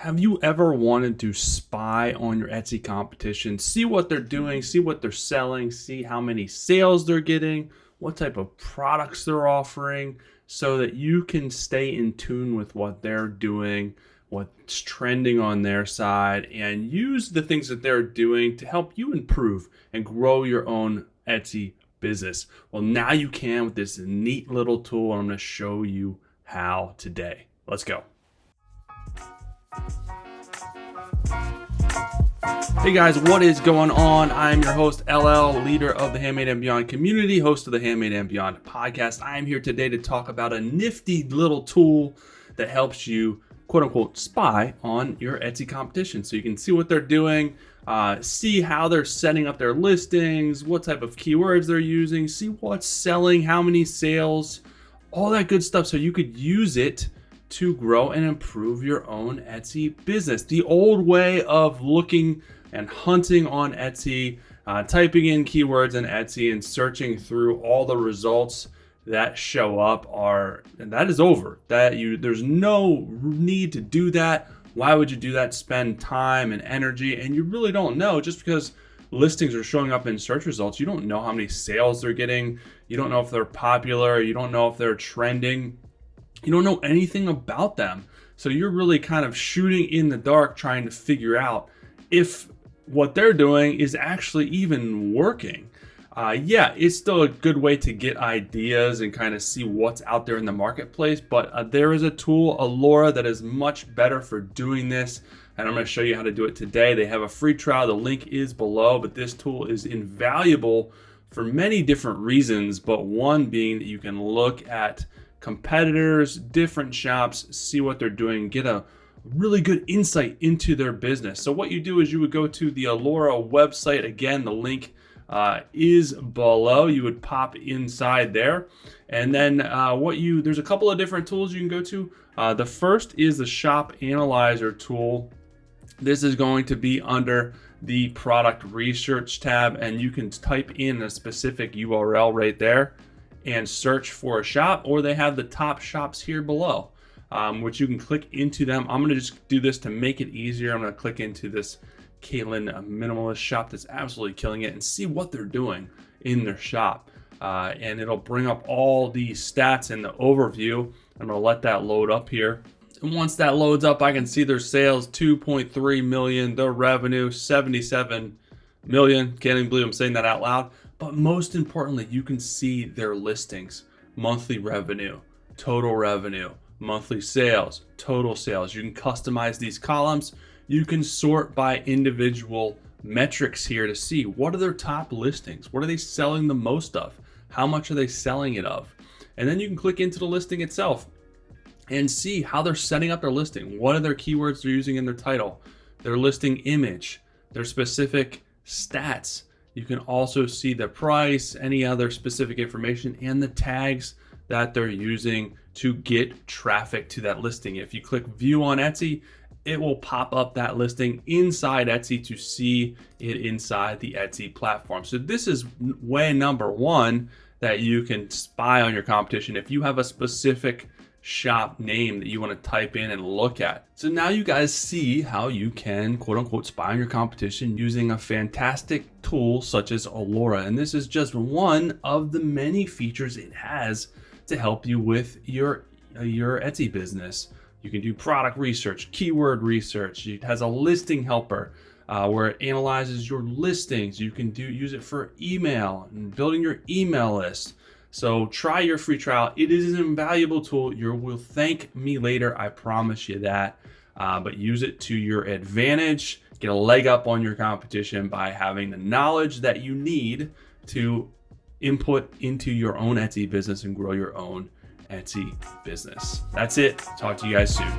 Have you ever wanted to spy on your Etsy competition, see what they're doing, see what they're selling, see how many sales they're getting, what type of products they're offering, so that you can stay in tune with what they're doing, what's trending on their side, and use the things that they're doing to help you improve and grow your own Etsy business? Well, now you can with this neat little tool. I'm going to show you how today. Let's go. Hey guys, what is going on? I'm your host, LL, leader of the Handmade and Beyond community, host of the Handmade and Beyond podcast. I am here today to talk about a nifty little tool that helps you, quote unquote, spy on your Etsy competition. So you can see what they're doing, see how they're setting up their listings, what type of keywords they're using, see what's selling, how many sales, all that good stuff. So you could use it to grow and improve your own Etsy business. The old way of looking and hunting on Etsy, typing in keywords in Etsy and searching through all the results that show up that is over. There's no need to do that. Why would you do that? Spend time and energy, and you really don't know. Just because listings are showing up in search results, you don't know how many sales they're getting. You don't know if they're popular. You don't know if they're trending. You don't know anything about them. So you're really kind of shooting in the dark trying to figure out if what they're doing is actually even working. It's still a good way to get ideas and kind of see what's out there in the marketplace, but there is a tool, Alora, that is much better for doing this, and I'm going to show you how to do it today. They have a free trial. The link is below, but this tool is invaluable for many different reasons, but one being that you can look at competitors, different shops, see what they're doing, get a really good insight into their business. So what you do is you would go to the Alora website. Again, the link is below. You would pop inside there, and then there's a couple of different tools you can go to. The first is the Shop Analyzer tool. This is going to be under the product research tab, and you can type in a specific URL right there and search for a shop, or they have the top shops here below, which you can click into them. I'm gonna just do this to make it easier. I'm gonna click into this Caitlin minimalist shop that's absolutely killing it and see what they're doing in their shop. And it'll bring up all the stats and the overview. I'm gonna let that load up here. And once that loads up, I can see their sales, 2.3 million, their revenue, 77 million. Can't even believe I'm saying that out loud. But most importantly, you can see their listings, monthly revenue, total revenue, monthly sales, total sales. You can customize these columns. You can sort by individual metrics here to see what are their top listings. What are they selling the most of? How much are they selling it of? And then you can click into the listing itself and see how they're setting up their listing. What are their keywords they're using in their title, their listing image, their specific stats. You can also see the price, any other specific information, and the tags that they're using to get traffic to that listing. If you click view on Etsy, it will pop up that listing inside Etsy to see it inside the Etsy platform. So this is way number one that you can spy on your competition if you have a specific shop name that you want to type in and look at. So now you guys see how you can, quote unquote, spy on your competition using a fantastic tool such as Alora. And this is just one of the many features it has to help you with your Etsy business. You can do product research, keyword research. It has a listing helper where it analyzes your listings. You can use it for email and building your email list. So try your free trial. It is an invaluable tool. You will thank me later, I promise you that. But use it to your advantage. Get a leg up on your competition by having the knowledge that you need to input into your own Etsy business and grow your own Etsy business. That's it. Talk to you guys soon.